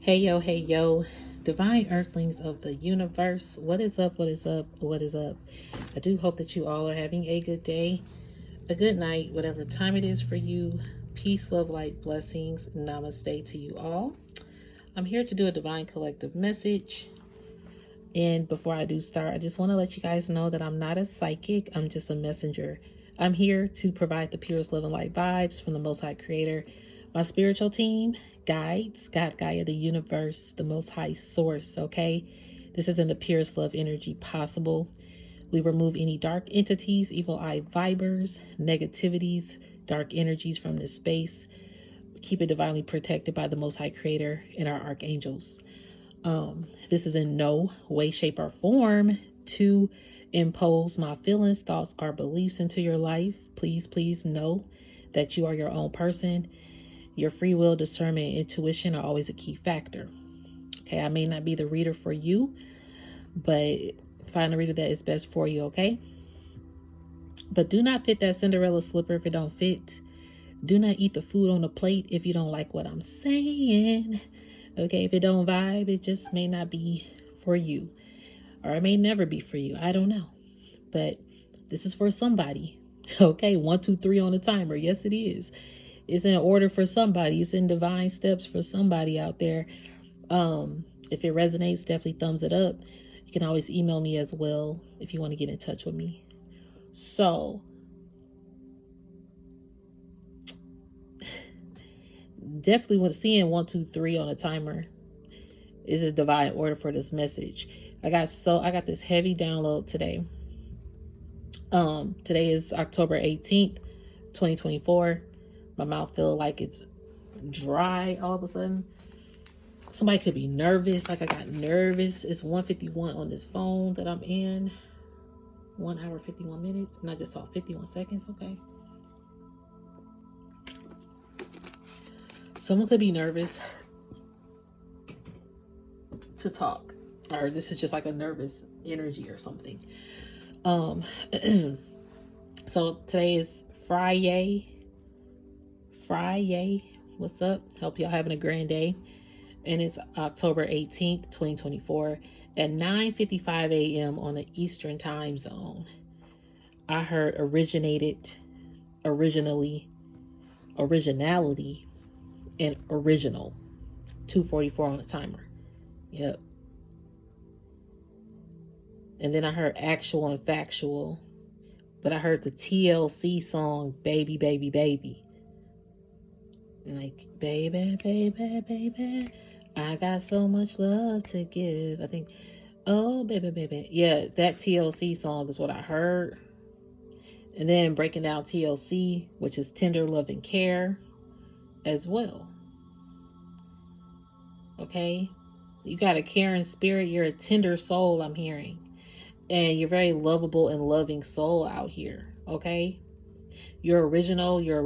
Hey yo, divine earthlings of the universe. What is up? What is up? What is up? I do hope that you all are having a good day, a good night, whatever time it is for you. Peace, love, light, blessings. Namaste to you all. I'm here to do a divine collective message. And before I do start, I just want to let you guys know that I'm not a psychic, I'm just a messenger. I'm here to provide the purest love and light vibes from the Most High Creator. My spiritual team, guides, God, Gaia, the universe, the Most High Source, okay? This is in the purest love energy possible. We remove any dark entities, evil eye vibers, negativities, dark energies from this space. Keep it divinely protected by the Most High Creator and our archangels. This is in no way, shape, or form to impose my feelings, thoughts, or beliefs into your life. Please know that you are your own person. Your free will, discernment, and intuition are always a key factor. Okay, I may not be the reader for you, but find a reader that is best for you, okay? But do not fit that Cinderella slipper if it don't fit. Do not eat the food on the plate if you don't like what I'm saying. Okay, if it don't vibe, it just may not be for you. Or it may never be for you. I don't know. But this is for somebody. Okay, 1, 2, 3 on the timer. Yes, it is. It's in order for somebody. It's in divine steps for somebody out there. If it resonates, definitely thumbs it up. You can always email me as well if you want to get in touch with me. So, definitely want to see 1, 2, 3 on a timer. This is divine order for this message. I got this heavy download today. Today is October 18th, 2024. My mouth feels like it's dry all of a sudden. Somebody could be nervous, like I got nervous. It's 1:51 on this phone that I'm in. 1 hour, 51 minutes. And I just saw 51 seconds. Okay. Someone could be nervous to talk. Or this is just like a nervous energy or something. So today is Friday. What's up? Hope y'all having a grand day. And it's October 18th, 2024 at 9:55 a.m. on the Eastern time zone. I heard originality, and original. 2:44 on the timer. Yep. And then I heard actual and factual. But I heard the TLC song, Baby, Baby, Baby. Like, baby, baby, baby, I got so much love to give. I think, oh, baby, baby. Yeah, that TLC song is what I heard. And then breaking down TLC, which is tender love and care as well. Okay? You got a caring spirit. You're a tender soul, I'm hearing. And you're very lovable and loving soul out here. Okay? You're original. Your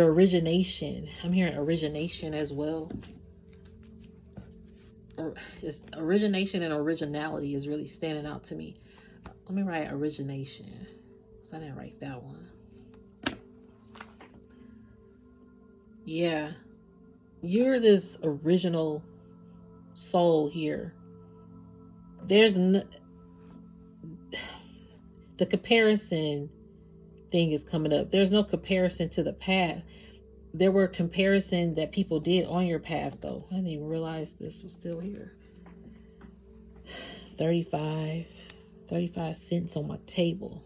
origination. I'm hearing origination as well. Or just origination and originality is really standing out to me. Let me write origination. Because I didn't write that one. Yeah. You're this original soul here. There's the comparison thing is coming up. There's no comparison to the path. There were comparison that people did on your path, though. I didn't even realize this was still here. 35 cents on my table.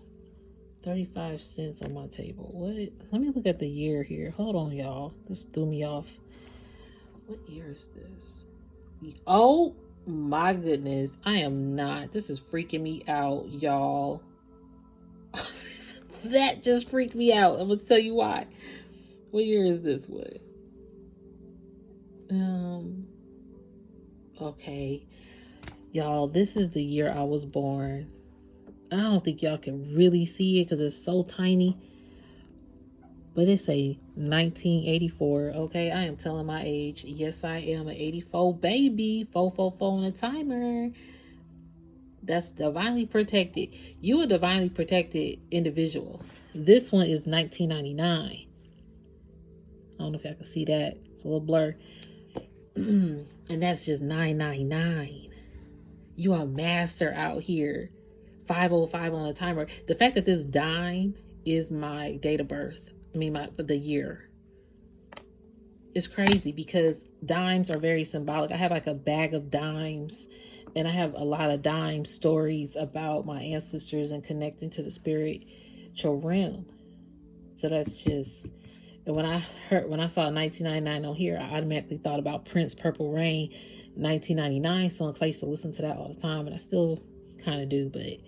35 cents on my table. What? Let me look at the year here. Hold on, y'all. This threw me off. What year is this? Oh my goodness. I am not. This is freaking me out, y'all. That just freaked me out. I'm going to tell you why. What year is this one? Okay. Y'all, this is the year I was born. I don't think y'all can really see it because it's so tiny. But it's a 1984. Okay, I am telling my age. Yes, I am an 84 baby. 444 on the timer. That's divinely protected. You a divinely protected individual. This one is 1999. I don't know if y'all can see that. It's a little blur. And that's just 999. You are a master out here. 505 on a timer. The fact that this dime is my date of birth, the year, is crazy because dimes are very symbolic. I have like a bag of dimes, and I have a lot of dime stories about my ancestors and connecting to the spiritual realm. So that's just, and when I saw 1999 on here, I automatically thought about Prince Purple Rain 1999 song, because I used to listen to that all the time, and I still kind of do. But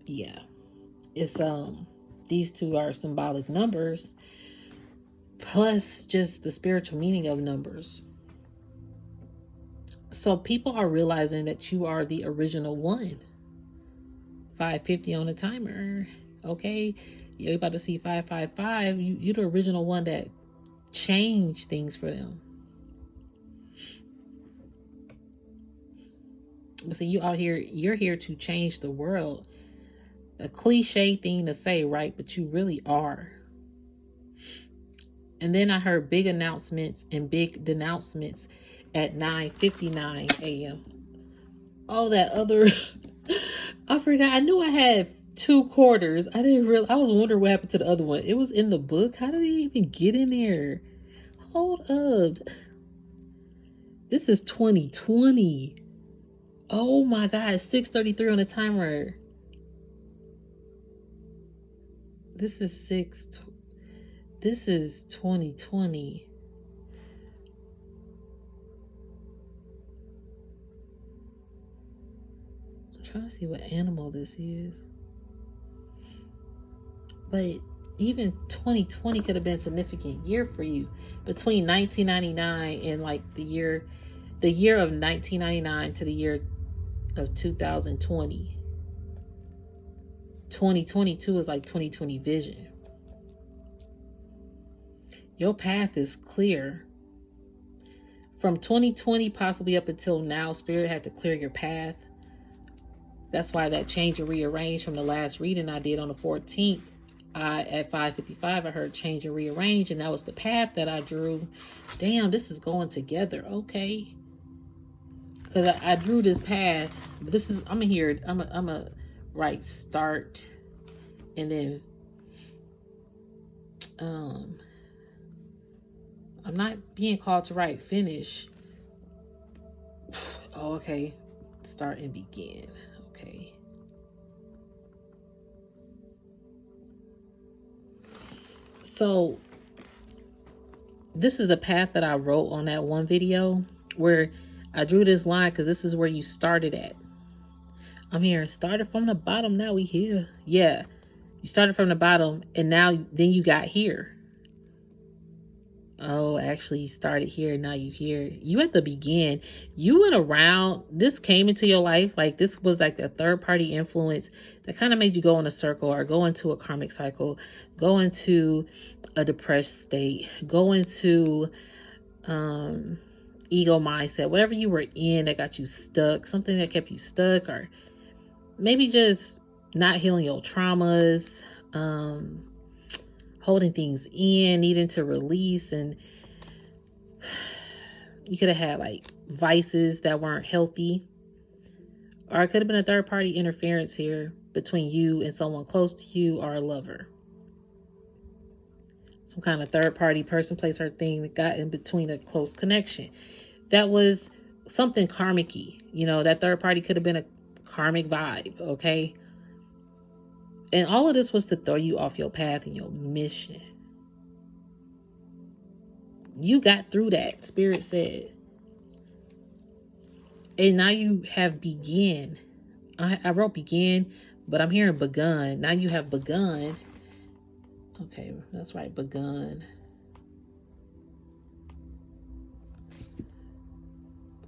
yeah, it's these two are symbolic numbers, plus just the spiritual meaning of numbers. So people are realizing that you are the original one. 550 on the timer. Okay, you're about to see 555. You're the original one that changed things for them. But see, you out here, you're here to change the world. A cliche thing to say, right? But you really are. And then I heard big announcements and big denouncements at 9:59 a.m. Oh, that other, I forgot. I knew I had 2 quarters. I didn't realize. I was wondering what happened to the other one. It was in the book. How did it even get in there? Hold up. This is 2020. Oh my God, 6:33 on the timer. This is 2020. I'm trying to see what animal this is. But even 2020 could have been a significant year for you. Between 1999 and like the year of 1999 to the year of 2020. 2022 is like 2020 vision. Your path is clear. From 2020 possibly up until now, Spirit had to clear your path. That's why that change and rearrange from the last reading I did on the 14th. At 5:55, I heard change and rearrange, and that was the path that I drew. Damn, this is going together. Okay. Because I drew this path. But this is, I'm here. I'm a write start. And then I'm not being called to write finish. Oh, okay. Start and begin. Okay. So this is the path that I wrote on that one video where I drew this line, because this is where you started at. I'm here. Started from the bottom. Now we here. Yeah. You started from the bottom, and then you got here. Oh, actually, you started here. Now you here. You at the begin. You went around. This came into your life. Like, this was like a third party influence that kind of made you go in a circle, or go into a karmic cycle, go into a depressed state, go into ego mindset, whatever you were in that got you stuck, something that kept you stuck, or maybe just not healing your traumas, holding things in, needing to release. And you could have had like vices that weren't healthy, or it could have been a third party interference here between you and someone close to you, or a lover. Some kind of third party person, place, or thing that got in between a close connection. That was something karmic-y. You know, that third party could have been a karmic vibe, okay? And all of this was to throw you off your path and your mission. You got through that, Spirit said. And now you have begin. I wrote begin, but I'm hearing begun. Now you have begun. Okay, that's right, begun.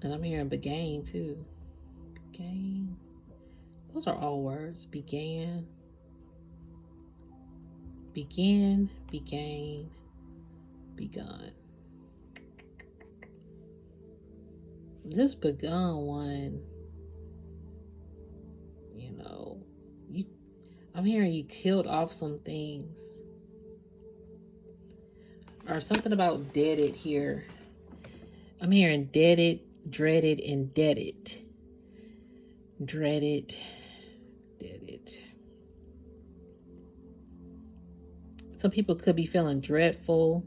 And I'm hearing began too. Began. Those are all words. Began. Begin, began, begun. This begun one, you know, I'm hearing you killed off some things. Or something about deaded here. I'm hearing deaded, dreaded, indebted. Dreaded, deaded. Some people could be feeling dreadful,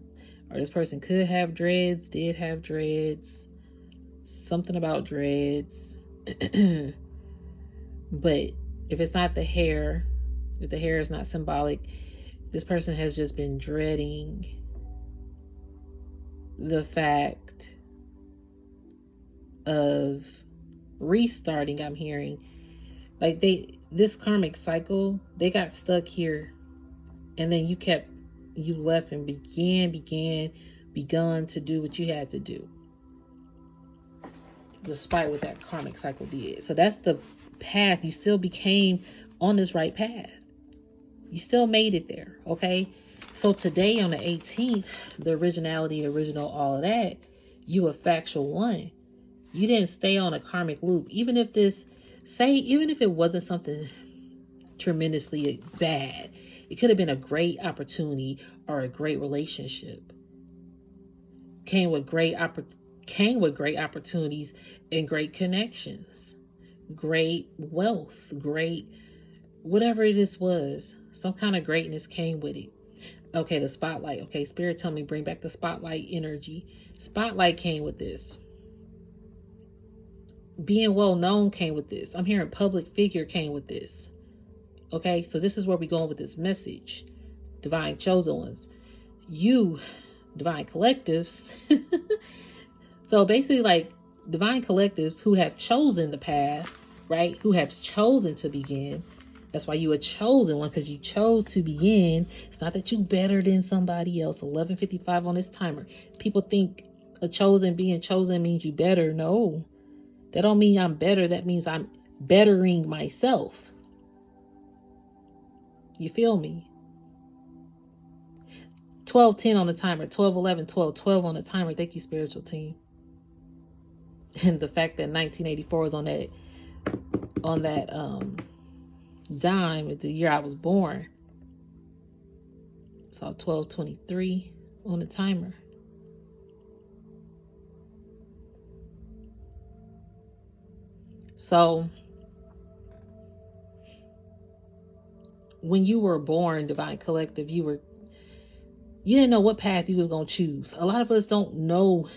or this person could have dreads, did have dreads. Something about dreads. But if it's not the hair, if the hair is not symbolic, this person has just been dreading the fact of restarting. I'm hearing like this karmic cycle, they got stuck here, and then you left and begun to do what you had to do, despite what that karmic cycle did. So that's the path. You still became on this right path. You still made it there, okay? So today on the 18th, the originality, original, all of that, you a factual one. You didn't stay on a karmic loop. Even if it wasn't something tremendously bad, it could have been a great opportunity or a great relationship. Came with great opportunities and great connections, great wealth, great whatever this was. Some kind of greatness came with it. Okay, the spotlight. Okay, Spirit, tell me, bring back the spotlight energy. Spotlight came with this. Being well known came with this. I'm hearing public figure came with this. Okay, so this is where we're going with this message. Divine chosen ones. You, divine collectives. So basically, like divine collectives who have chosen the path, right? Who have chosen to begin. That's why you a chosen one, because you chose to begin. It's not that you better than somebody else. 11:55 on this timer. People think being chosen means you better. No, that don't mean I'm better. That means I'm bettering myself. You feel me? 12:10 on the timer. 12:11, 12:12 on the timer. Thank you, spiritual team. And the fact that 1984 is on that dime, it's the year I was born. So 12:23 on the timer. So when you were born, divine collective, you didn't know what path you was going to choose. A lot of us don't know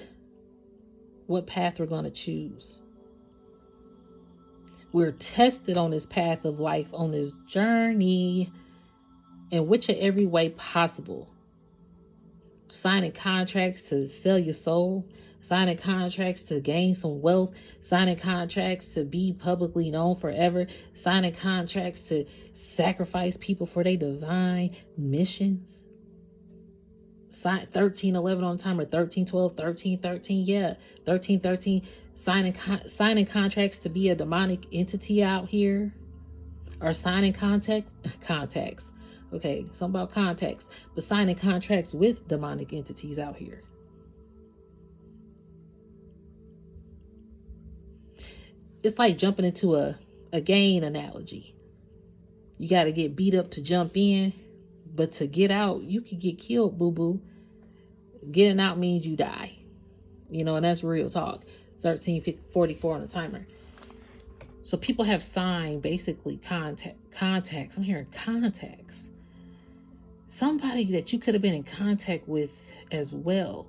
what path we're going to choose. We're tested on this path of life, on this journey, in which of every way possible. Signing contracts to sell your soul, signing contracts to gain some wealth, signing contracts to be publicly known forever, signing contracts to sacrifice people for their divine missions. 13:11 on the timer, 13:12, 13:13, yeah, 13:13. Signing contracts to be a demonic entity out here, or signing contacts. Okay, something about contacts, but signing contracts with demonic entities out here. It's like jumping into a game analogy. You got to get beat up to jump in, but to get out, you could get killed, boo-boo. Getting out means you die. And that's real talk. 13:44 on the timer. So people have signed basically contacts. I'm hearing contacts. Somebody that you could have been in contact with as well.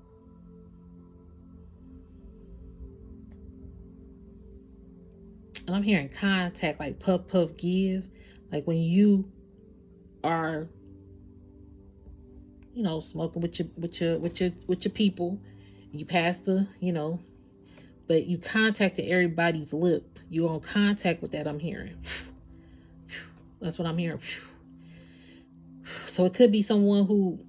And I'm hearing contact like puff puff give. Like when you are smoking with your people, you pass the, but you contacted everybody's lip. You're on contact with that, I'm hearing. That's what I'm hearing. So it could be someone who,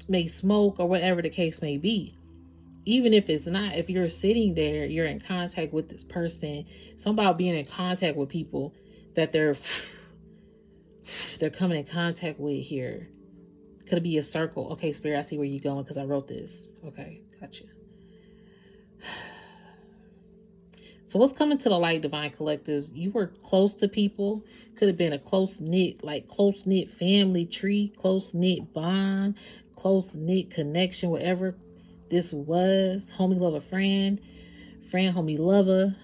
may smoke or whatever the case may be. Even if it's not, if you're sitting there, you're in contact with this person. Something about being in contact with people that they're coming in contact with here. Could it be a circle? Okay, Spirit, I see where you're going because I wrote this. Okay, gotcha. So what's coming to the light, divine collectives? You were close to people. Could have been a close-knit family tree, close-knit bond, close-knit connection, whatever This was homie lover friend, homie lover,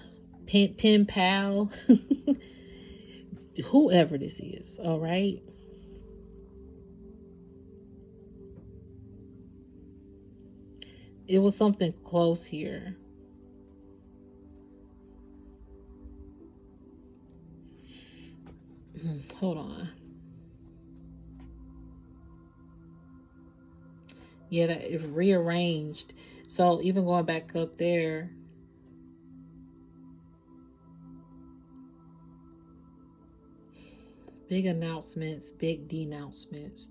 pen pal, whoever this is, all right? It was something close here. Hold on. Yeah, that it rearranged. So even going back up there, big announcements, big denouncements.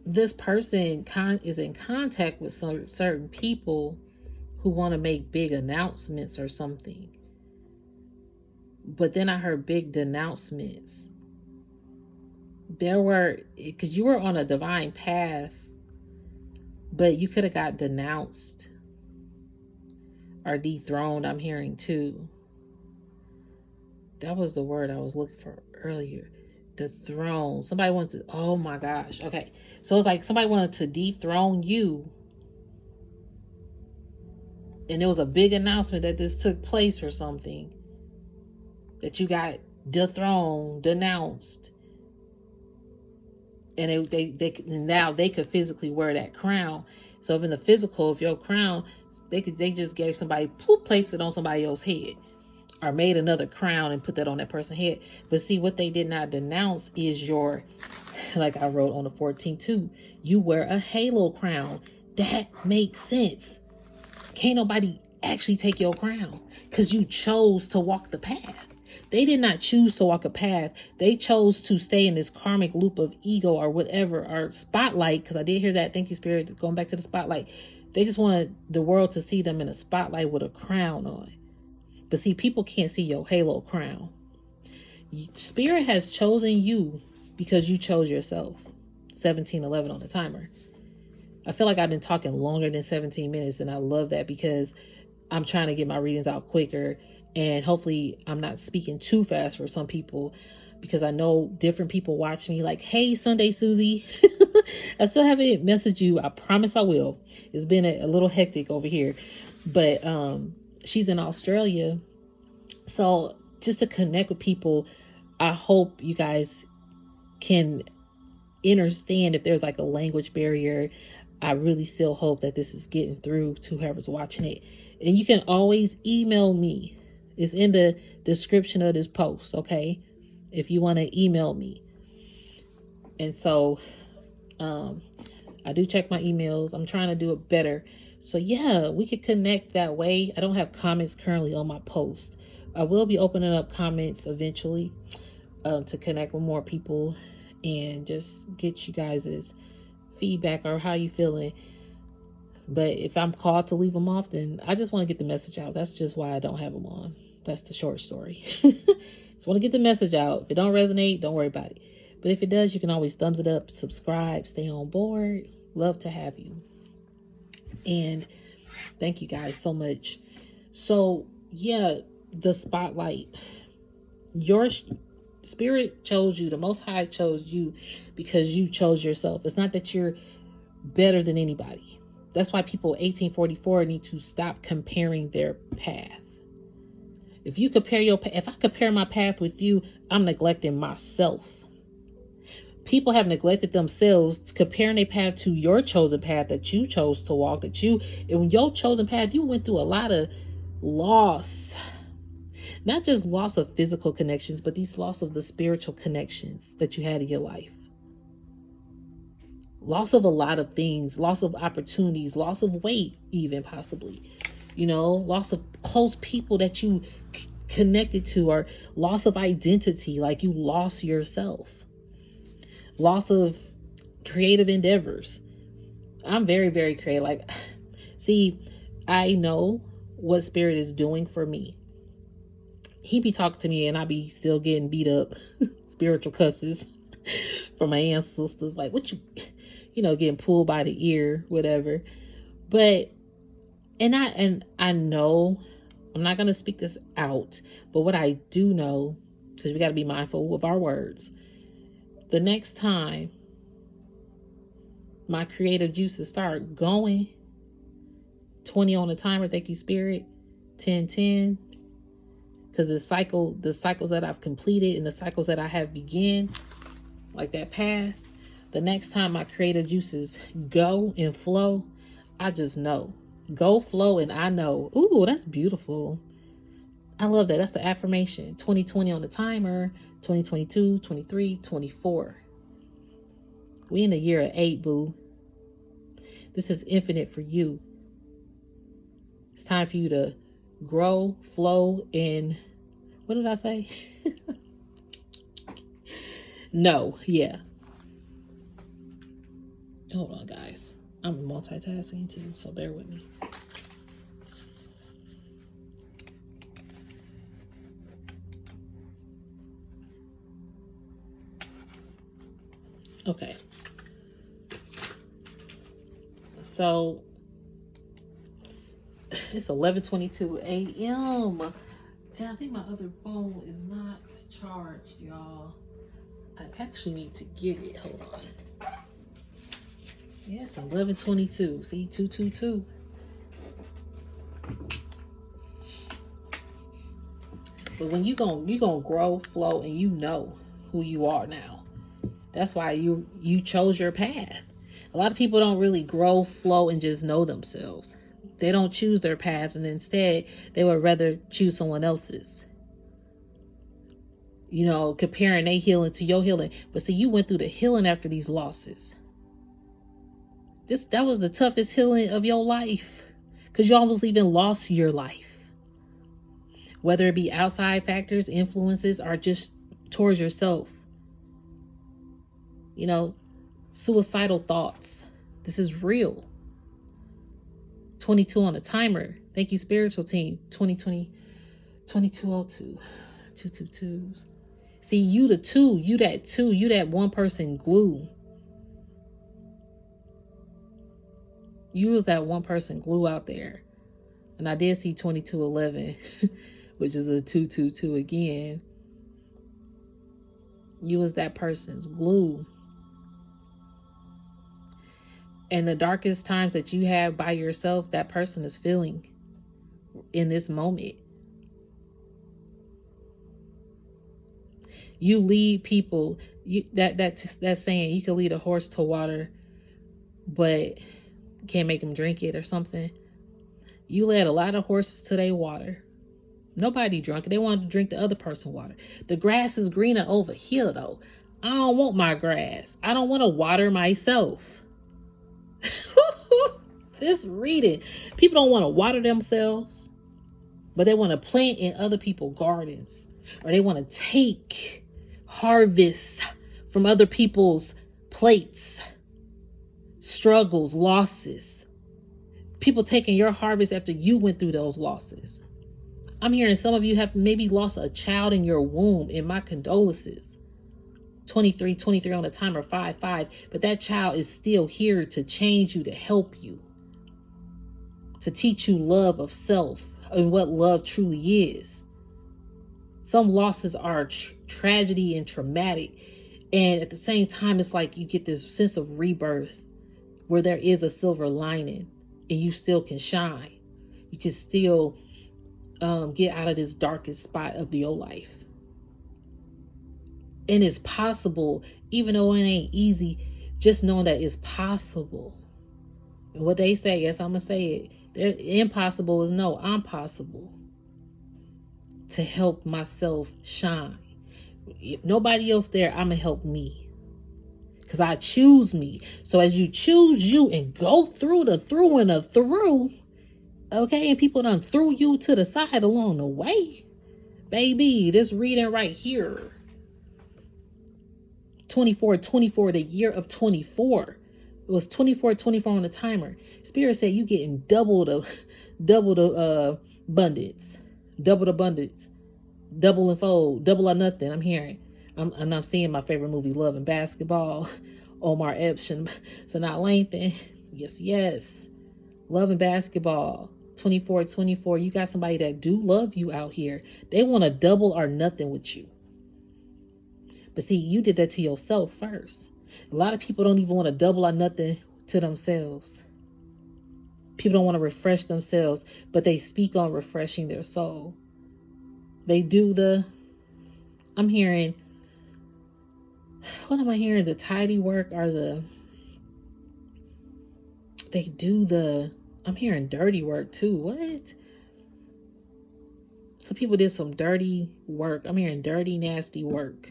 This person is in contact with some certain people who want to make big announcements or something. But then I heard big denouncements. There were, because you were on a divine path, but you could have got denounced or dethroned, I'm hearing too. That was the word I was looking for earlier. The throne. Somebody wanted to, oh my gosh. Okay. So it's like somebody wanted to dethrone you. And there was a big announcement that this took place or something. That you got dethroned, denounced. And they now they could physically wear that crown. So if in the physical, if your crown, they just gave somebody, placed it on somebody else's head. Or made another crown and put that on that person's head. But see, what they did not denounce is your, like I wrote on the 14th too, you wear a halo crown. That makes sense. Can't nobody actually take your crown because you chose to walk the path. They did not choose to walk a path. They chose to stay in this karmic loop of ego or whatever, or spotlight, because I did hear that. Thank you, Spirit. Going back to the spotlight. They just wanted the world to see them in a spotlight with a crown on. But see, people can't see your halo crown. Spirit has chosen you because you chose yourself. 17:11 on the timer. I feel like I've been talking longer than 17 minutes, and I love that because I'm trying to get my readings out quicker, and hopefully I'm not speaking too fast for some people, because I know different people watch me like, hey, Sunday Susie. I still haven't messaged you. I promise I will. It's been a little hectic over here, but she's in Australia. So just to connect with people, I hope you guys can understand if there's like a language barrier. I really still hope that this is getting through to whoever's watching it. And you can always email me. It's in the description of this post, okay? If you want to email me. And so I do check my emails. I'm trying to do it better. So yeah, we could connect that way. I don't have comments currently on my post. I will be opening up comments eventually to connect with more people and just get you guys' feedback or how you feeling. But if I'm called to leave them off, then I just want to get the message out. That's just why I don't have them on. That's the short story. Just want to get the message out. If it don't resonate, don't worry about it. But if it does, you can always thumbs it up, subscribe, stay on board. Love to have you. And thank you guys so much. So yeah, the spotlight. Your spirit chose you. The Most High chose you because you chose yourself. It's not that you're better than anybody. That's why people 1844 need to stop comparing their path. If you compare if I compare my path with you, I'm neglecting myself. People have neglected themselves, comparing their path to your chosen path that you chose to walk, and when your chosen path, you went through a lot of loss. Not just loss of physical connections, but these loss of the spiritual connections that you had in your life. Loss of a lot of things, loss of opportunities, loss of weight, even possibly, loss of close people that you connected to, or loss of identity, like you lost yourself, loss of creative endeavors. I'm very, very creative. Like, see, I know what Spirit is doing for me. He be talking to me and I be still getting beat up, spiritual cusses from my ancestors. Like, what getting pulled by the ear, whatever. But, and I know, I'm not going to speak this out, but what I do know, because we got to be mindful of our words. The next time my creative juices start going. 20 on the timer. Thank you, Spirit. 10, 10. Because the cycles that I've completed and the cycles that I have begun, like that path, the next time my creative juices go and flow, I just know. Go, flow, and I know. Ooh, that's beautiful. I love that. That's the affirmation. 2020 on the timer. 2022, 23, 24. We in the year of 8, boo. This is infinite for you. It's time for you to grow, flow, and what did I say? No, yeah. Hold on, guys. I'm multitasking too, so bear with me. Okay. So it's 11:22 a.m. And I think my other phone is not charged, y'all. I actually need to get it. Hold on. Yes, 11:22. See, 222. But when you gonna grow, flow, and you know who you are now. That's why you chose your path. A lot of people don't really grow, flow, and just know themselves. They don't choose their path, and instead they would rather choose someone else's. You know, comparing their healing to your healing. But see, you went through the healing after these losses. That was the toughest healing of your life. Because you almost even lost your life. Whether it be outside factors, influences, or just towards yourself. You know, suicidal thoughts. This is real. 22 on the timer. Thank you, spiritual team. 2020, 2202. 222s. See, you the two. You that two. You that one person glue. You was that one person glue out there. And I did see 2211, which is a 222 again. You was that person's glue. And the darkest times that you have by yourself, that person is feeling in this moment. You lead people. That saying, you can lead a horse to water, but can't make them drink it or something. You led a lot of horses to their water. Nobody drunk it. They wanted to drink the other person's water. The grass is greener over here, though. I don't want my grass. I don't want to water myself. This reading. People don't want to water themselves, but they want to plant in other people's gardens, or they want to take harvests from other people's plates, struggles, losses. People taking your harvest after you went through those losses. I'm hearing some of you have maybe lost a child in your womb, and my condolences. 23 on the timer, 5. But that child is still here to change you, to help you, to teach you love of self and what love truly is. Some losses are tragedy and traumatic. And at the same time, it's like you get this sense of rebirth where there is a silver lining and you still can shine. You can still get out of this darkest spot of your life. And it's possible, even though it ain't easy, just knowing that it's possible. And what they say, yes, I'm going to say it. Impossible is no, I'm possible to help myself shine. If nobody else there, I'm going to help me. Because I choose me. So as you choose you and go through the through and the through, okay, and people done threw you to the side along the way, baby, this reading right here. 24, the year of 24. It was 24 on the timer. Spirit said you getting double the abundance, double and fold, double or nothing. I'm hearing. I'm seeing my favorite movie, Love and Basketball. Omar Epps, Sanaa Lathan. Yes. Love and Basketball. 24. You got somebody that do love you out here. They want to double or nothing with you. But see, you did that to yourself first. A lot of people don't even want to double or nothing to themselves. People don't want to refresh themselves, but they speak on refreshing their soul. They do I'm hearing, what am I hearing? The tidy work or I'm hearing dirty work too. What? Some people did some dirty work. I'm hearing dirty, nasty work.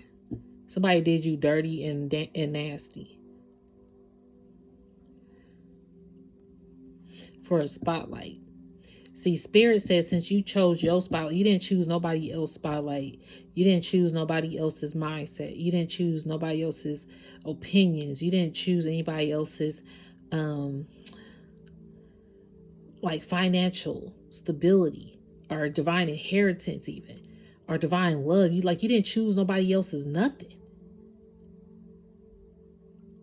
Somebody did you dirty and nasty for a spotlight. See, Spirit says since you chose your spotlight, you didn't choose nobody else's spotlight. You didn't choose nobody else's mindset. You didn't choose nobody else's opinions. You didn't choose anybody else's like financial stability or divine inheritance even, or divine love. You didn't choose nobody else's nothing.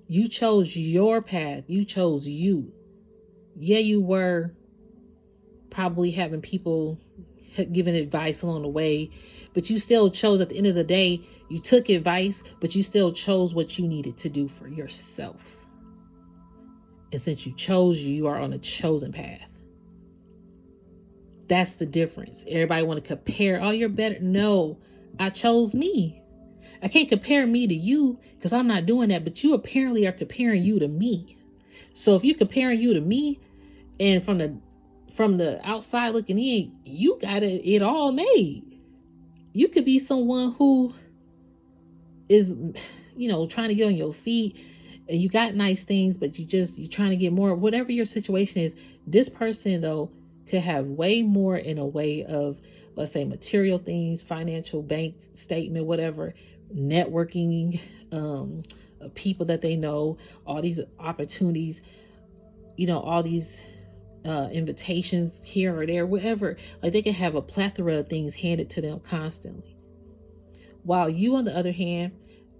You chose your path. You chose you. Yeah, you were probably having people giving advice along the way, but you still chose at the end of the day, you took advice, but you still chose what you needed to do for yourself. And since you chose you are on a chosen path. That's the difference. Everybody want to compare. Oh, you're better. No, I chose me. I can't compare me to you because I'm not doing that. But you apparently are comparing you to me. So if you're comparing you to me, and from the outside looking in, you got it all made. You could be someone who is, trying to get on your feet, and you got nice things, but you're trying to get more. Whatever your situation is, this person though could have way more in a way of, let's say, material things, financial, bank statement, whatever, networking, people that they know, all these opportunities, all these invitations here or there, whatever. Like they can have a plethora of things handed to them constantly. While you, on the other hand,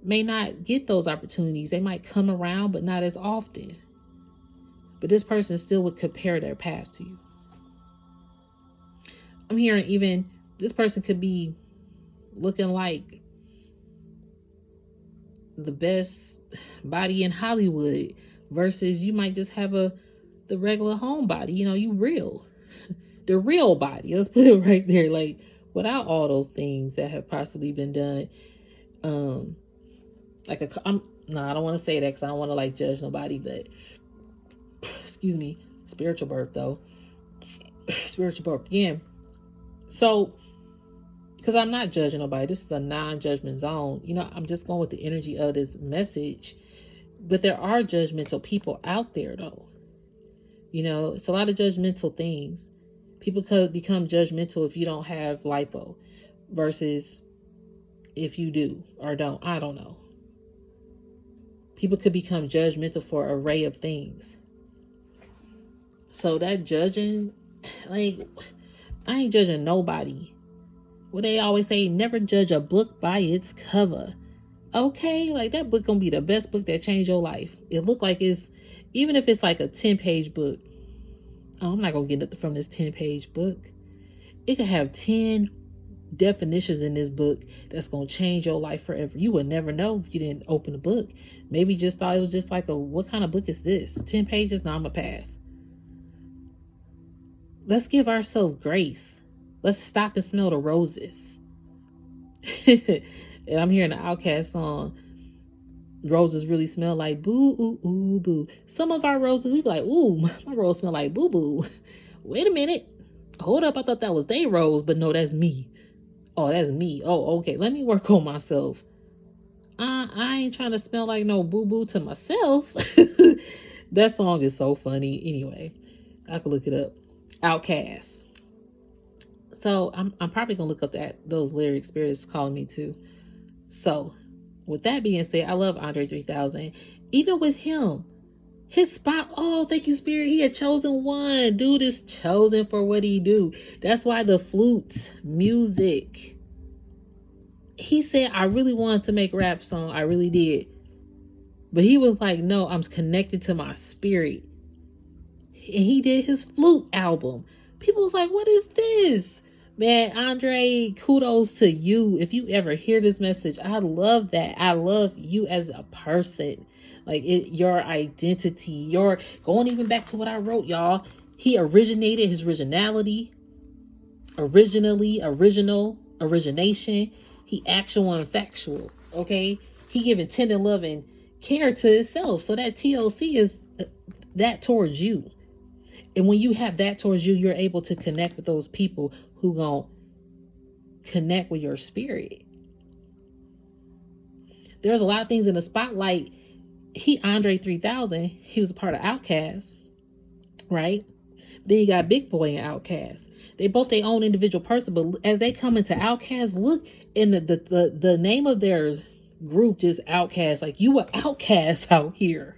may not get those opportunities. They might come around, but not as often. But this person still would compare their path to you. I'm hearing even this person could be looking like the best body in Hollywood versus you might just have the regular home body. You real. The real body. Let's put it right there. Like without all those things that have possibly been done. I don't want to say that because I don't want to judge nobody, but excuse me, spiritual birth though. Spiritual birth again. So, because I'm not judging nobody, this is a non-judgment zone. I'm just going with the energy of this message. But there are judgmental people out there, though. It's a lot of judgmental things. People could become judgmental if you don't have lipo versus if you do or don't. I don't know. People could become judgmental for an array of things. So that judging, I ain't judging nobody. What they always say, never judge a book by its cover. Okay, that book gonna be the best book that changed your life. It look like it's, even if it's like a 10-page book. Oh, I'm not gonna get nothing from this 10-page book. It could have 10 definitions in this book that's gonna change your life forever. You would never know if you didn't open the book. Maybe you just thought it was just like what kind of book is this? 10 pages? No, I'm gonna pass. Let's give ourselves grace. Let's stop and smell the roses. And I'm hearing the Outkast song, roses really smell like boo, ooh, ooh, boo. Some of our roses, we be like, ooh, my rose smell like boo, boo. Wait a minute. Hold up. I thought that was they rose, but no, that's me. Oh, that's me. Oh, okay. Let me work on myself. I ain't trying to smell like no boo, boo to myself. That song is so funny. Anyway, I could look it up. Outkast. So I'm probably gonna look up those lyrics. Spirit is calling me too. So with that being said, I love Andre 3000. Even with him, his spot. Oh, thank you, Spirit. He had chosen one. Dude is chosen for what he do. That's why the flute music. He said, I really wanted to make a rap song. I really did. But he was like, no, I'm connected to my spirit. And he did his flute album. People was like, what is this? Man, Andre, kudos to you. If you ever hear this message, I love that. I love you as a person. Like your identity, your going even back to what I wrote, y'all. He originated his originality, origination. He actual and factual. Okay. He giving tender love and care to himself. So that TLC is that towards you. And when you have that towards you, you're able to connect with those people who gonna connect with your spirit. There's a lot of things in the spotlight. Andre 3000, he was a part of Outkast, right? Then you got Big Boy and Outkast. They both their own individual person, but as they come into Outkast, look in the name of their group, just Outkast. Like, you are outcast out here.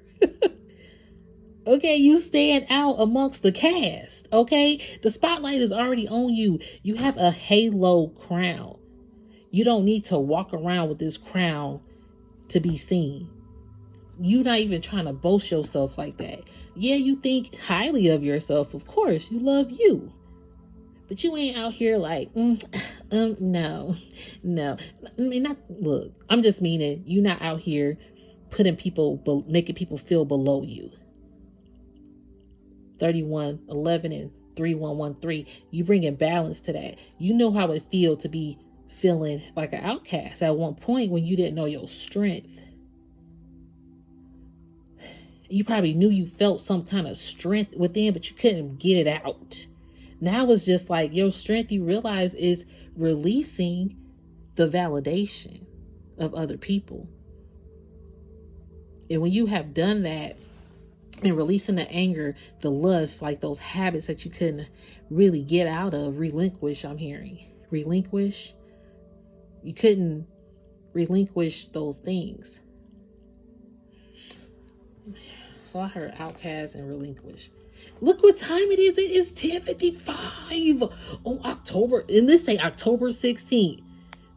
Okay, you stand out amongst the cast. Okay, the spotlight is already on you. You have a halo crown. You don't need to walk around with this crown to be seen. You're not even trying to boast yourself like that. Yeah, you think highly of yourself. Of course, you love you. But you ain't out here like, no. I mean, look, I'm just meaning you're not out here making people feel below you. 3111 and 3113, you bring in balance to that. You know how it feels to be feeling like an outcast at one point when you didn't know your strength. You probably knew you felt some kind of strength within, but you couldn't get it out. Now it's just like your strength, you realize, is releasing the validation of other people. And when you have done that and releasing the anger, the lust, like those habits that you couldn't really get out of, relinquish, I'm hearing. Relinquish. You couldn't relinquish those things. So I heard outcast and relinquish. Look what time it is. It is 10:55 on October. And this say October 16th.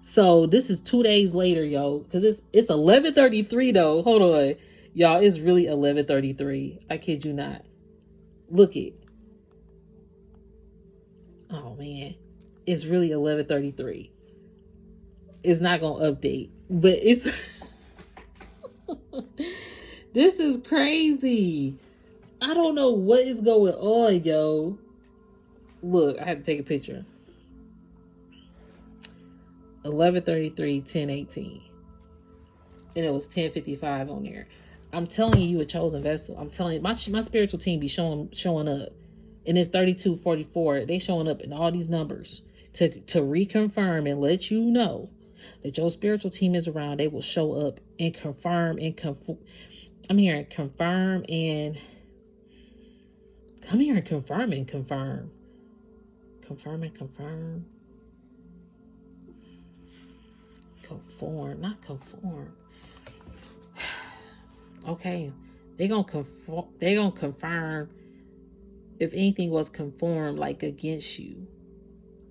So this is 2 days later, yo. Because it's 11:33 though. Hold on. Y'all, it's really 11:33. I kid you not. Look it. Oh man. It's really 11:33. It's not gonna update. But it's this is crazy. I don't know what is going on, yo. Look, I had to take a picture. 11:33, 10:18. And it was 10:55 on there. I'm telling you, a chosen vessel. I'm telling you, my spiritual team be showing up. And it's 3244. They showing up in all these numbers to reconfirm and let you know that your spiritual team is around. They will show up and confirm and I'm hearing confirm and come here and confirm and confirm. Confirm and confirm. Conform, not conform. Okay. They're gonna confirm if anything was conformed like against you,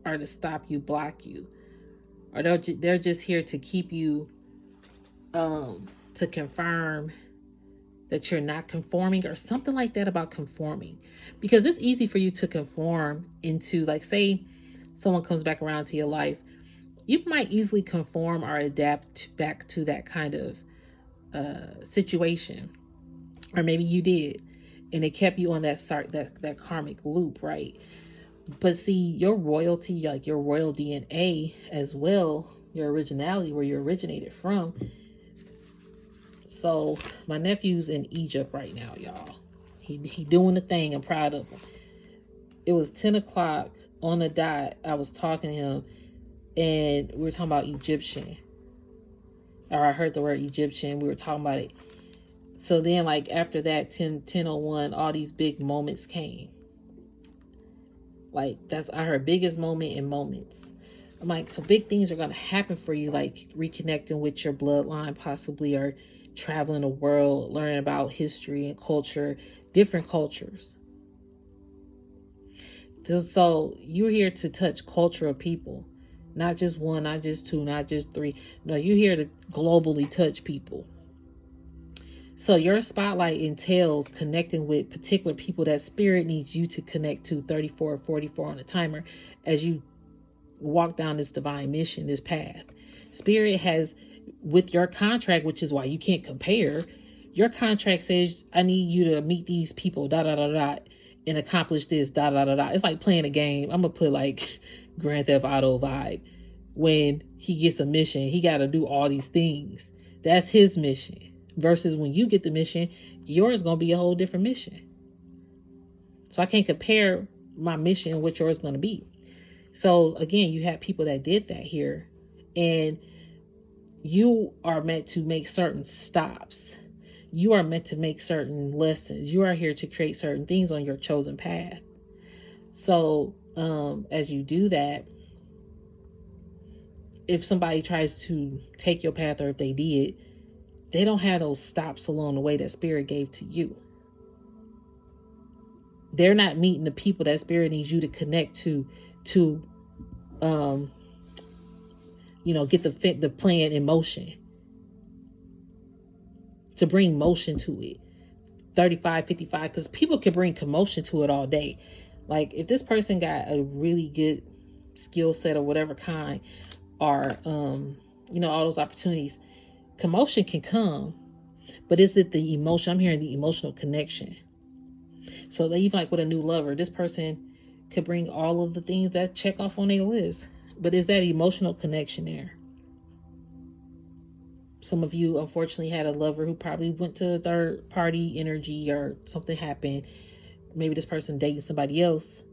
or to stop you, block you. Or they're just here to keep you to confirm that you're not conforming or something like that about conforming. Because it's easy for you to conform into, like, say someone comes back around to your life, you might easily conform or adapt back to that kind of situation. Or maybe you did, and it kept you on that karmic loop, right? But see, your royalty, like your royal DNA as well, your originality, where you originated from. So my nephew's in Egypt right now, y'all. He doing the thing. I'm proud of him. It was 10 o'clock on the dot. I was talking to him, and we were talking about Egyptian. Or I heard the word Egyptian. We were talking about it. So then, like, after that, 10:01, all these big moments came. Like, I heard biggest moment in moments. I'm like, so big things are going to happen for you, like reconnecting with your bloodline, possibly, or traveling the world, learning about history and culture, different cultures. So you're here to touch culture of people. Not just one, not just two, not just three. No, you're here to globally touch people. So your spotlight entails connecting with particular people that spirit needs you to connect to, 34 or 44 on the timer, as you walk down this divine mission, this path. Spirit has, with your contract, which is why you can't compare, Your contract says, I need you to meet these people, da da da da, and accomplish this, da da da da. It's like playing a game. I'm going to put like Grand Theft Auto vibe. When he gets a mission, he got to do all these things. That's his mission. Versus when you get the mission, yours is going to be a whole different mission. So I can't compare my mission with yours going to be. So again, you have people that did that here. And you are meant to make certain stops. You are meant to make certain lessons. You are here to create certain things on your chosen path. So as you do that, if somebody tries to take your path, or if they did, they don't have those stops along the way that Spirit gave to you. They're not meeting the people that Spirit needs you to connect to get the plan in motion, to bring motion to it. 35, 55, because people can bring commotion to it all day. Like if this person got a really good skill set or whatever kind, or all those opportunities, commotion can come, but is it the emotion? I'm hearing the emotional connection. So even like with a new lover, this person could bring all of the things that check off on their list, but is that emotional connection there? Some of you unfortunately had a lover who probably went to third party energy, or something happened. Maybe this person dating somebody else.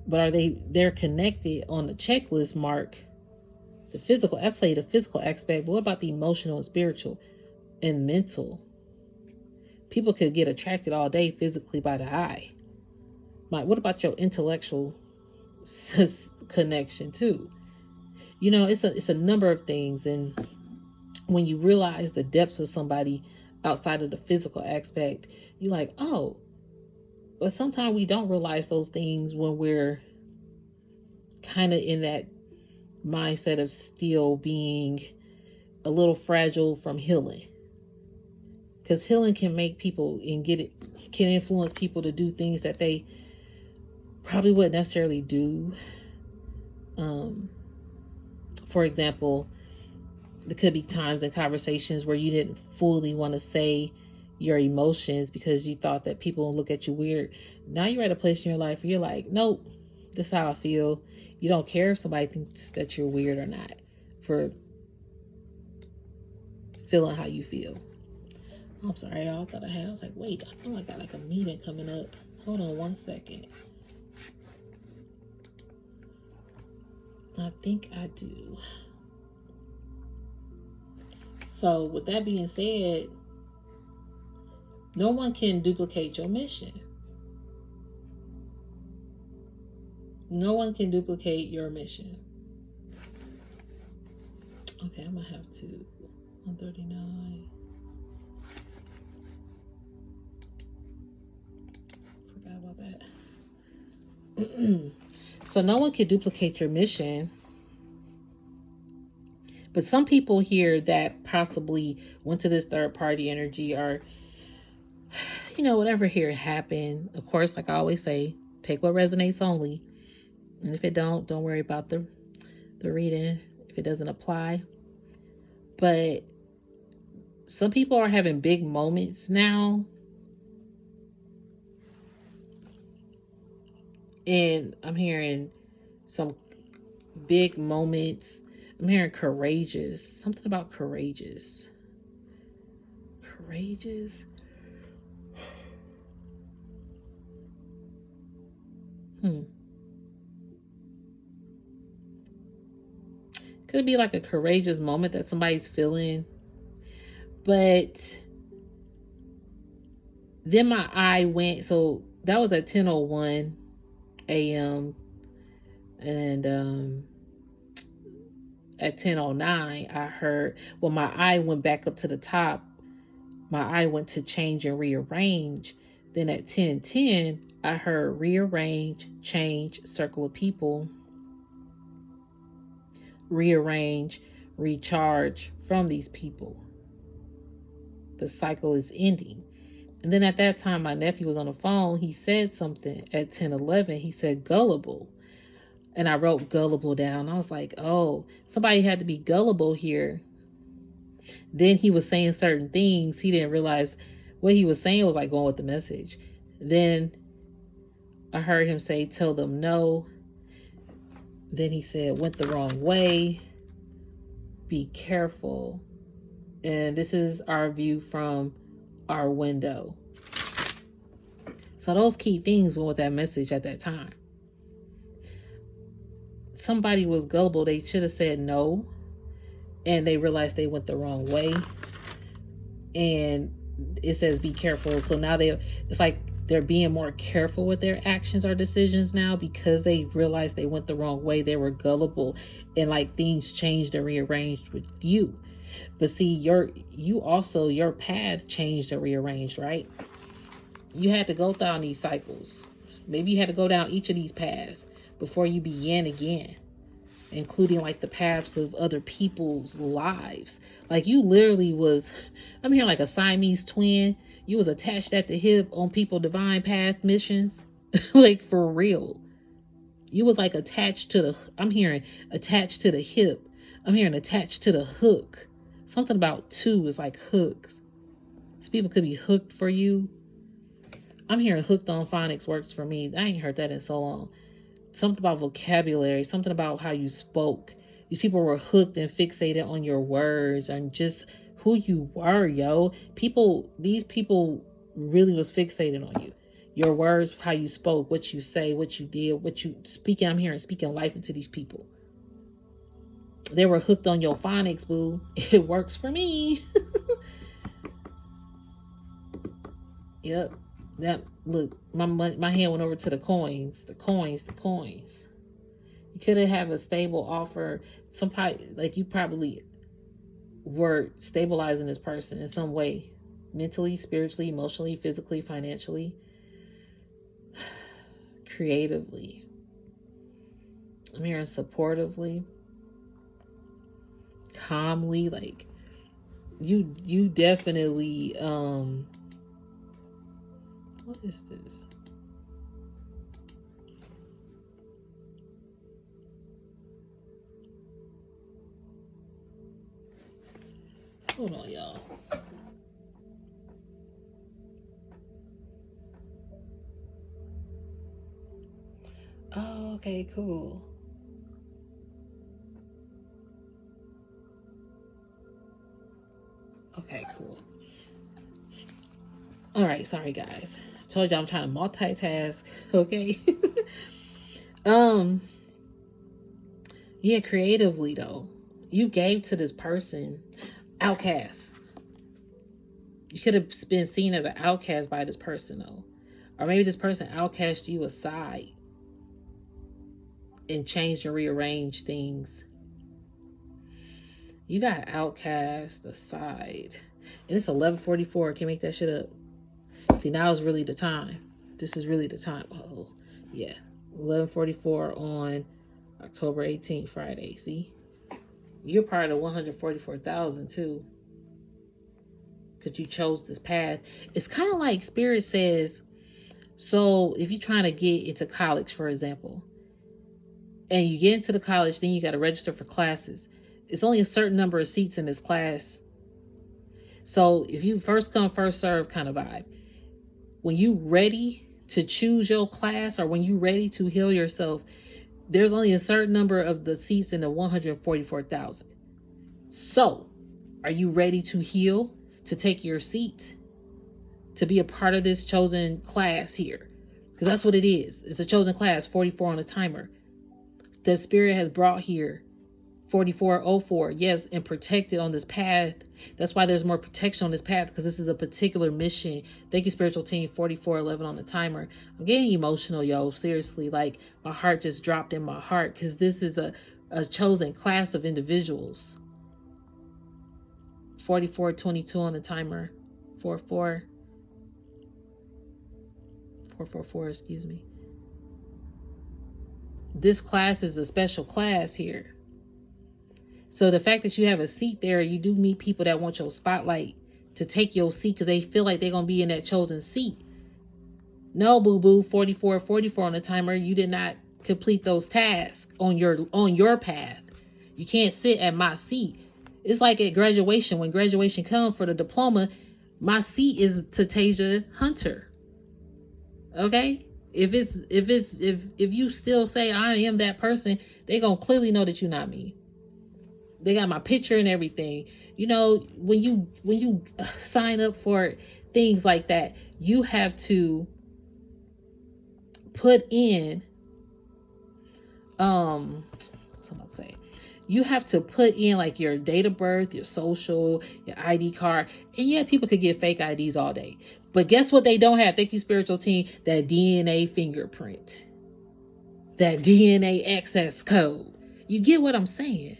But they're connected on the checklist mark, the physical, I say the physical aspect, but what about the emotional and spiritual and mental? People could get attracted all day physically by the eye. Like, what about your intellectual connection too? It's a number of things. And when you realize the depths of somebody outside of the physical aspect, you're like, oh, but sometimes we don't realize those things when we're kind of in that mindset of still being a little fragile from healing. Because healing can make people can influence people to do things that they probably wouldn't necessarily do. For example, there could be times in conversations where you didn't fully want to say your emotions because you thought that people will look at you weird. Now you're at a place in your life where you're like, nope, this is how I feel. You don't care if somebody thinks that you're weird or not for feeling how you feel. I'm sorry, y'all. I was like, wait, I know I got like a meeting coming up. Hold on one second. I think I do. So with that being said, no one can duplicate your mission. No one can duplicate your mission. Okay, I'm gonna have to 139. Forgot about that. So no one can duplicate your mission. But some people here that possibly went to this third party energy, or whatever here happened. Of course, like I always say, take what resonates only. And if it don't worry about the reading if it doesn't apply. But some people are having big moments now. And I'm hearing some big moments. I'm hearing courageous. Something about courageous. Courageous. Could be like a courageous moment that somebody's feeling. But then my eye went, so that was at 10:01 a.m. And at 10:09 I heard, my eye went back up to the top. My eye went to change and rearrange. Then at 10:10 I heard rearrange, change, circle of people, rearrange, recharge from these people. The cycle is ending. And then at that time, my nephew was on the phone. He said something at 10:11. He said gullible. And I wrote gullible down. I was like, oh, somebody had to be gullible here. Then he was saying certain things. He didn't realize what he was saying was like going with the message. Then I heard him say, tell them no. Then he said, went the wrong way. Be careful. And this is our view from our window. So those key things went with that message at that time. Somebody was gullible. They should have said no. And they realized they went the wrong way. And it says be careful. So now it's like they're being more careful with their actions or decisions now because they realized they went the wrong way. They were gullible and like things changed and rearranged with you. But see, your path changed and rearranged, right? You had to go down these cycles. Maybe you had to go down each of these paths before you began again, including like the paths of other people's lives. Like you literally was, I'm hearing like a Siamese twin. You was attached at the hip on people divine path missions. Like for real. You was like attached to I'm hearing attached to the hip. I'm hearing attached to the hook. Something about two is like hooks. So people could be hooked for you. I'm hearing hooked on phonics works for me. I ain't heard that in so long. Something about vocabulary, something about how you spoke. These people were hooked and fixated on your words and just who you were, yo. These people really was fixated on you. Your words, how you spoke, what you say, what you did, what you speak. I'm hearing speaking life into these people. They were hooked on your phonics, boo. It works for me. Yep. That look, my hand went over to the coins. You couldn't have a stable offer. Somebody like you probably were stabilizing this person in some way, mentally, spiritually, emotionally, physically, financially, creatively. I'm hearing supportively, calmly, like you definitely what is this? Hold on, y'all. Oh, okay, cool. Okay, cool. All right, sorry guys. I told you I'm trying to multitask. Okay. Yeah, creatively though, you gave to this person outcast. You could have been seen as an outcast by this person though, or maybe this person outcast you aside and changed and rearranged things. You got outcast aside, and it's 11:44. Can't make that shit up. See, now is really the time. This is really the time. Oh, yeah. 11:44 on October 18th, Friday. See? You're part of 144,000 too. Because you chose this path. It's kind of like Spirit says, so if you're trying to get into college, for example, and you get into the college, then you got to register for classes. It's only a certain number of seats in this class. So if you first come, first serve kind of vibe. When you ready to choose your class or when you ready to heal yourself, there's only a certain number of the seats in the 144,000. So are you ready to heal, to take your seat, to be a part of this chosen class here? Because that's what it is. It's a chosen class, 44 on a timer. The Spirit has brought here 4404, yes, and protected on this path. That's why there's more protection on this path, because this is a particular mission. Thank you, spiritual team. 4411 on the timer. I'm getting emotional, yo. Seriously, like my heart just dropped in my heart, because this is a chosen class of individuals. 4422 on the timer. 444, excuse me. This class is a special class here. So the fact that you have a seat there, you do meet people that want your spotlight to take your seat because they feel like they're going to be in that chosen seat. No, boo-boo, 44 on the timer. You did not complete those tasks on your path. You can't sit at my seat. It's like at graduation, when graduation comes for the diploma, my seat is Tatasia Hunter. Okay? If you still say I am that person, they gonna clearly know that you're not me. They got my picture and everything. You know, when you sign up for things like that, you have to put in what's I'm about to say? You have to put in like your date of birth, your social, your ID card. And yeah, people could get fake IDs all day. But guess what they don't have? Thank you, spiritual team. That DNA fingerprint. That DNA access code. You get what I'm saying?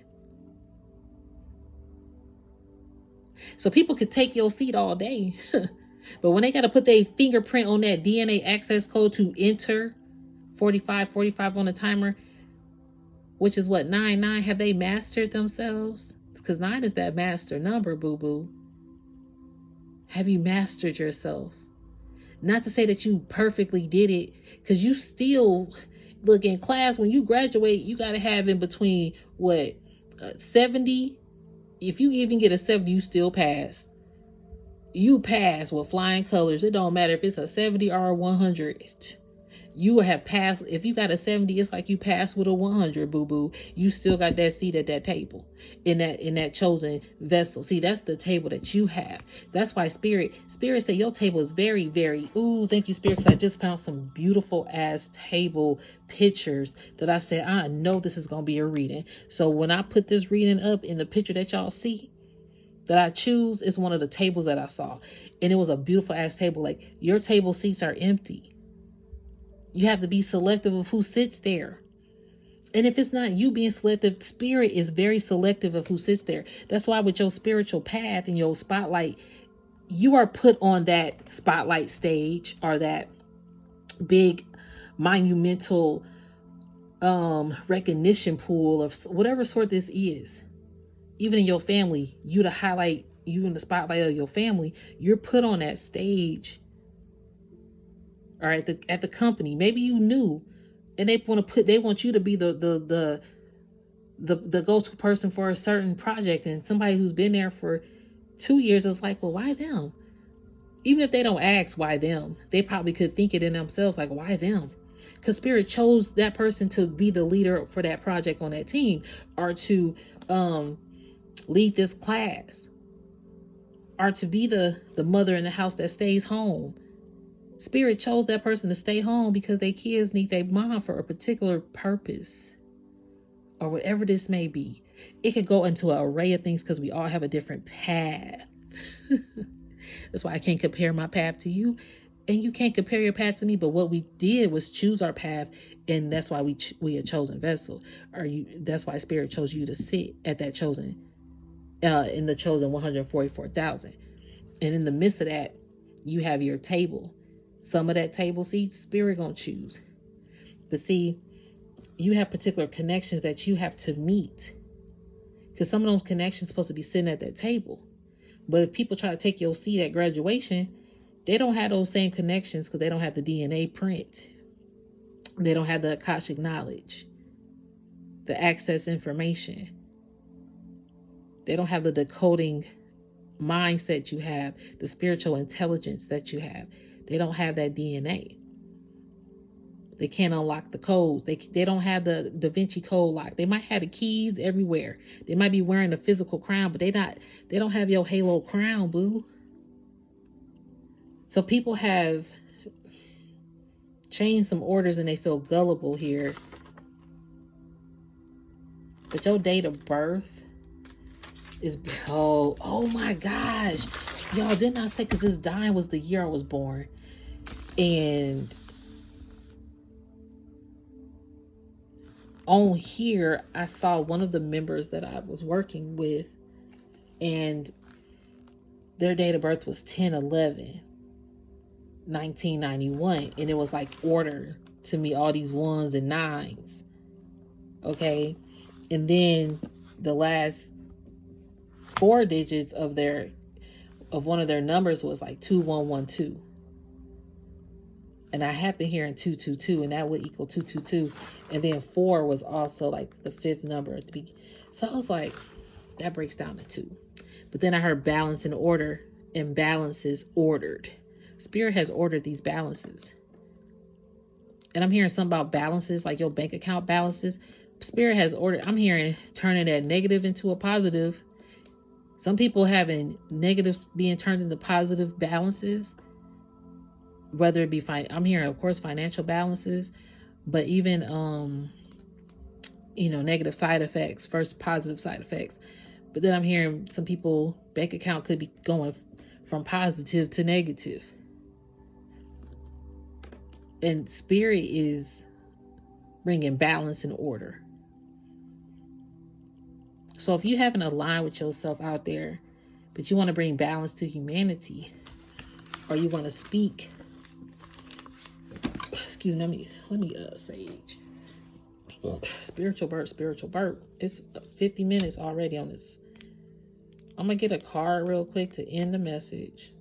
So people could take your seat all day. But when they got to put their fingerprint on that DNA access code to enter 45 on the timer, which is what, 99, have they mastered themselves? Because 9 is that master number, boo-boo. Have you mastered yourself? Not to say that you perfectly did it, because you still, look, in class, when you graduate, you got to have in between, 70? If you even get a 70, you still pass. You pass with flying colors. It don't matter if it's a 70 or a 100. You will have passed. If you got a 70, it's like you passed with a 100, boo-boo. You still got that seat at that table, in that chosen vessel. See, that's the table that you have. That's why Spirit say your table is very, very, ooh, thank you, Spirit, because I just found some beautiful ass table pictures that I said, I know this is going to be a reading. So when I put this reading up in the picture that y'all see, that I choose, is one of the tables that I saw. And it was a beautiful ass table. Like, your table seats are empty. You have to be selective of who sits there. And if it's not you being selective, Spirit is very selective of who sits there. That's why with your spiritual path and your spotlight, you are put on that spotlight stage, or that big monumental recognition pool of whatever sort this is. Even in your family, you to highlight, you in the spotlight of your family, you're put on that stage. Or at the company, maybe you knew, and they want you to be the go-to person for a certain project, and somebody who's been there for 2 years is like, well, why them? Even if they don't ask why them, they probably could think it in themselves, like, why them? Because Spirit chose that person to be the leader for that project on that team, or to lead this class, or to be the mother in the house that stays home. Spirit chose that person to stay home because their kids need their mom for a particular purpose, or whatever this may be. It could go into an array of things because we all have a different path. That's why I can't compare my path to you, and you can't compare your path to me. But what we did was choose our path, and that's why we a chosen vessel. That's why Spirit chose you to sit at that chosen, in the chosen 144,000. And in the midst of that, you have your table. Some of that table seats, Spirit gonna choose. But see, you have particular connections that you have to meet, because some of those connections supposed to be sitting at that table. But if people try to take your seat at graduation, they don't have those same connections because they don't have the DNA print. They don't have the Akashic knowledge, the access information. They don't have the decoding mindset you have, the spiritual intelligence that you have. They don't have that DNA. They can't unlock the codes. They don't have the Divinity code lock. They might have the keys everywhere. They might be wearing a physical crown, but they don't have your halo crown, boo. So people have changed some orders and they feel gullible here. But your date of birth is, oh my gosh. Y'all, didn't I say, because this dime was the year I was born. And on here, I saw one of the members that I was working with, and their date of birth was 10/11/1991. And it was like order to me, all these 1s and 9s. Okay. And then the last 4 digits of one of their numbers was like 2112. And I happened here in 222, and that would equal 222. And then 4 was also like the 5th number at the beginning. So I was like, That breaks down to 2. But then I heard balance and order, and balance is ordered. Spirit has ordered these balances. And I'm hearing something about balances, like your bank account balances. Spirit has ordered. I'm hearing turning that negative into a positive. Some people having negatives being turned into positive balances. Whether it be I'm hearing, of course, financial balances, but even negative side effects, first positive side effects. But then I'm hearing some people bank account could be going from positive to negative. And spirit is bringing balance and order. So if you haven't aligned with yourself out there, but you want to bring balance to humanity, or you want to speak, excuse me, let me sage. Spiritual birth. It's 50 minutes already on this. I'm going to get a card real quick to end the message.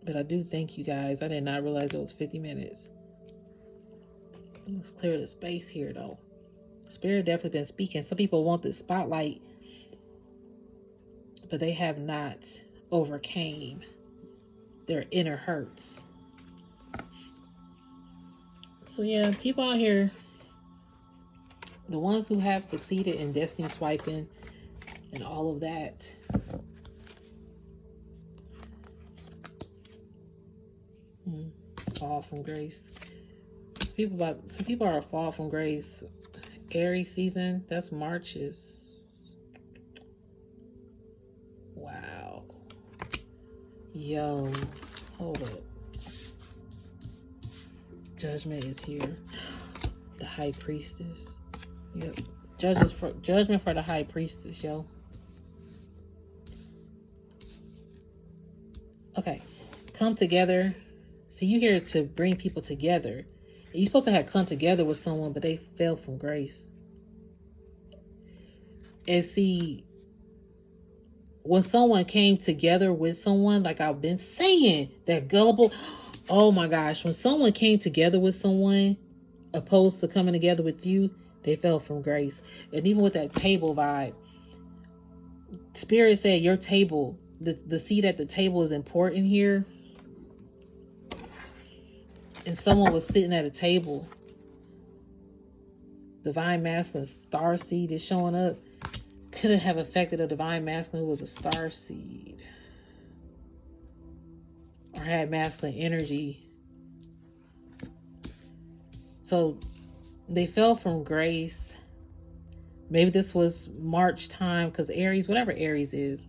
But I do thank you guys. I did not realize it was 50 minutes. Let's clear the space here, though. Spirit definitely been speaking. Some people want the spotlight, but they have not overcame their inner hurts. So yeah, people out here, the ones who have succeeded in destiny swiping and all of that, fall from grace. Some people are a fall from grace. Aries season, that's March's. Wow. Yo, hold up. Judgment is here. The High Priestess. Yep. Judgment for the High Priestess, yo. Okay. Come together. See, you here to bring people together. You're supposed to have come together with someone, but they fell from grace. And see, when someone came together with someone, like I've been saying, that gullible, oh my gosh, when someone came together with someone, opposed to coming together with you, they fell from grace. And even with that table vibe, Spirit said your table, the seat at the table is important here. And someone was sitting at a table. Divine masculine star seed is showing up. Could it have affected a divine masculine who was a star seed? Or had masculine energy. So they fell from grace. Maybe this was March time, because Aries, whatever Aries is,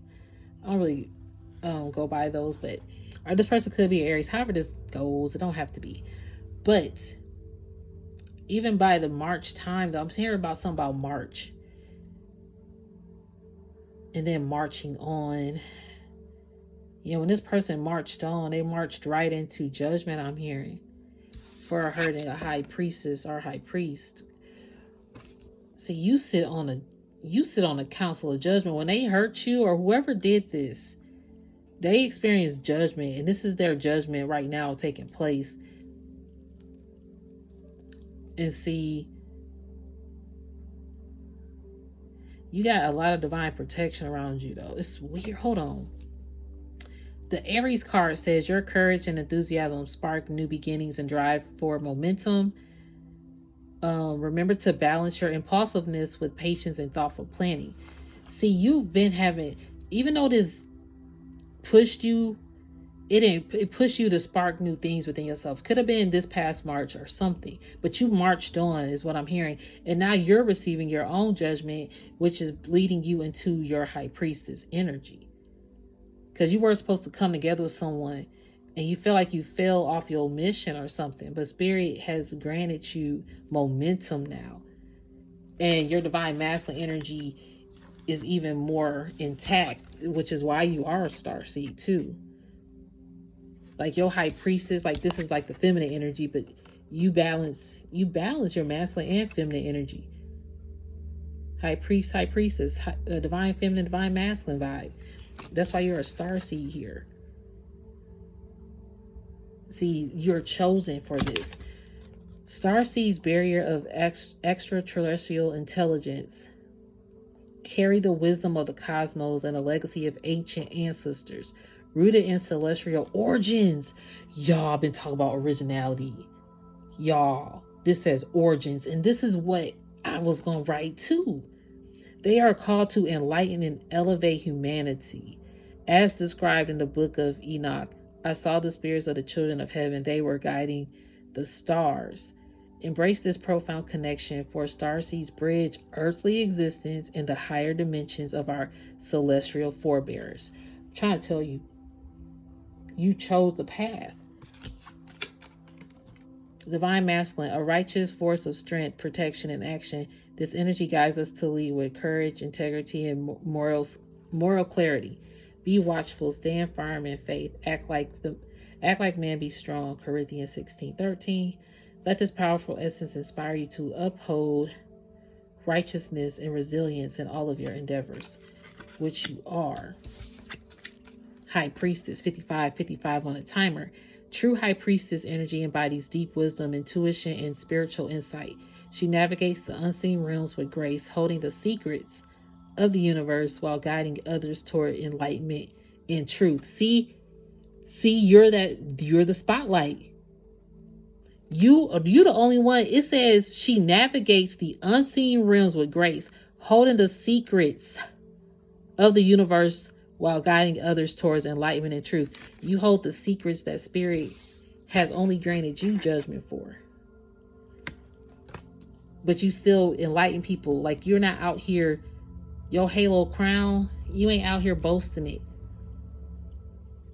I don't really go by those, but or this person could be Aries. However this goes, it don't have to be. But even by the March time, though, I'm hearing about something about March. And then marching on. Yeah, when this person marched on, they marched right into judgment, I'm hearing. For hurting a high priestess or high priest. See, you sit on a council of judgment. When they hurt you or whoever did this, they experience judgment, and this is their judgment right now taking place. And see, you got a lot of divine protection around you, though. It's weird. Hold on. The Aries card says your courage and enthusiasm spark new beginnings and drive for momentum. Remember to balance your impulsiveness with patience and thoughtful planning. See, you've been having, even though this pushed you, it pushed you to spark new things within yourself. Could have been this past March or something, but you marched on is what I'm hearing. And now you're receiving your own judgment, which is leading you into your high priestess energy. Because you were supposed to come together with someone and you feel like you fell off your mission or something, but Spirit has granted you momentum now. And your divine masculine energy is even more intact, which is why you are a starseed too. Like your high priestess, like this is like the feminine energy, but you balance your masculine and feminine energy. High priest, high priestess, divine feminine, divine masculine vibe. That's why you're a starseed here. See, you're chosen for this. Starseed's barrier of extraterrestrial intelligence carry the wisdom of the cosmos and a legacy of ancient ancestors, rooted in celestial origins. Y'all been talking about originality. Y'all, this says origins, and this is what I was going to write too. They are called to enlighten and elevate humanity. As described in the book of Enoch, I saw the spirits of the children of heaven. They were guiding the stars. Embrace this profound connection, for starseeds bridge earthly existence in the higher dimensions of our celestial forebears. I'm trying to tell you, you chose the path. Divine masculine, a righteous force of strength, protection, and action. This energy guides us to lead with courage, integrity, and moral clarity. Be watchful, stand firm in faith, act like man, be strong. Corinthians 16:13. Let this powerful essence inspire you to uphold righteousness and resilience in all of your endeavors, which you are. High Priestess, 55 on a timer. True High Priestess energy embodies deep wisdom, intuition, and spiritual insight. She navigates the unseen realms with grace, holding the secrets of the universe while guiding others toward enlightenment and truth. See, you're the spotlight. You the only one. It says she navigates the unseen realms with grace, holding the secrets of the universe while guiding others towards enlightenment and truth. You hold the secrets that spirit has only granted you judgment for. But you still enlighten people. Like, you're not out here, your halo crown, you ain't out here boasting it.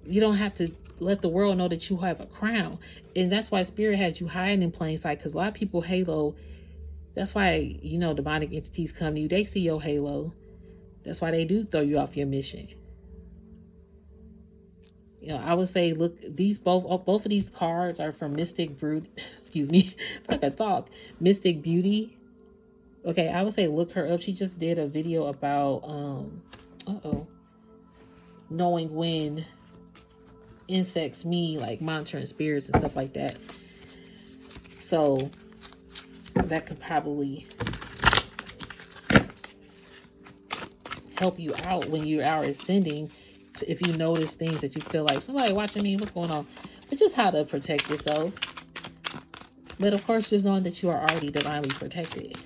You don't have to let the world know that you have a crown. And that's why spirit had you hiding in plain sight. Because a lot of people halo, that's why, demonic entities come to you. They see your halo. That's why they do throw you off your mission. I would say, look, both of these cards are from Mystic Brood. Excuse me, if I could talk. Mystic Beauty. Okay, I would say look her up. She just did a video about knowing when insects mean, like monitoring spirits and stuff like that. So that could probably help you out when you're out ascending. If you notice things that you feel like somebody watching me, what's going on? But just how to protect yourself. But of course, just knowing that you are already divinely protected.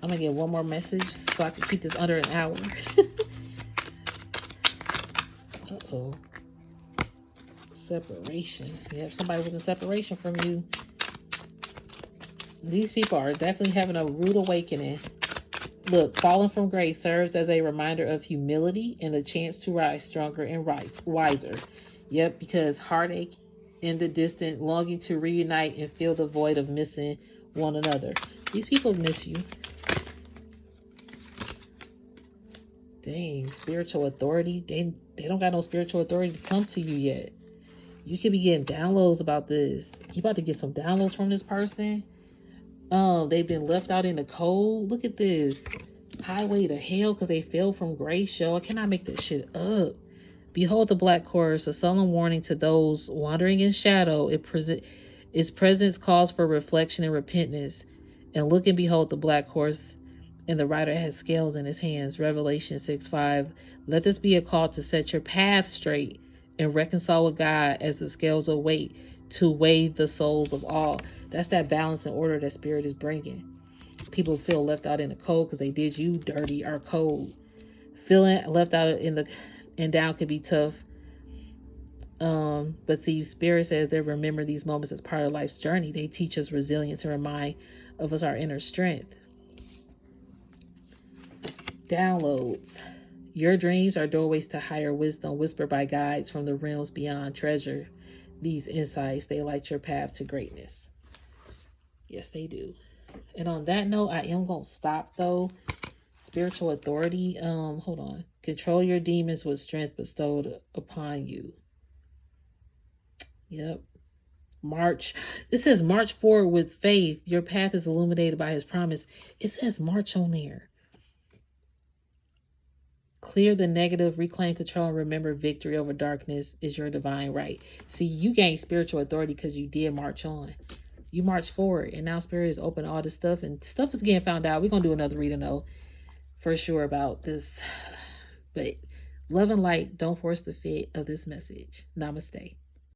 I'm going to get one more message so I can keep this under an hour. Uh-oh. Separation. Yeah, if somebody was in separation from you, these people are definitely having a rude awakening. Look, falling from grace serves as a reminder of humility and the chance to rise stronger and wiser. Yep, because heartache in the distant, longing to reunite and fill the void of missing one another. These people miss you. Dang, spiritual authority. They don't got no spiritual authority to come to you yet. You could be getting downloads about this. You about to get some downloads from this person. They've been left out in the cold. Look at this. Highway to hell because they fell from grace, yo. I cannot make this shit up. Behold the black chorus, a solemn warning to those wandering in shadow. Its presence calls for reflection and repentance. And look and behold the black horse, and the rider has scales in his hands. Revelation 6:5. Let this be a call to set your path straight and reconcile with God as the scales await to weigh the souls of all. That's that balance and order that spirit is bringing. People feel left out in the cold because they did you dirty or cold. Feeling left out and down can be tough. But see, spirit says they remember these moments as part of life's journey. They teach us resilience and remind of us our inner strength. Downloads. Your dreams are doorways to higher wisdom, whispered by guides from the realms beyond. Treasure these insights. They light your path to greatness. Yes, they do. And on that note, I am going to stop though. Spiritual authority. Hold on. Control your demons with strength bestowed upon you. Yep. March. It says march forward with faith. Your path is illuminated by his promise. It says march on there. Clear the negative, reclaim control, and remember victory over darkness is your divine right. See, you gained spiritual authority because you did march on. You march forward, and now spirit is open to all this stuff, and stuff is getting found out. We're going to do another reading, though. for sure about this. But love and light, don't force the fit of this message. Namaste.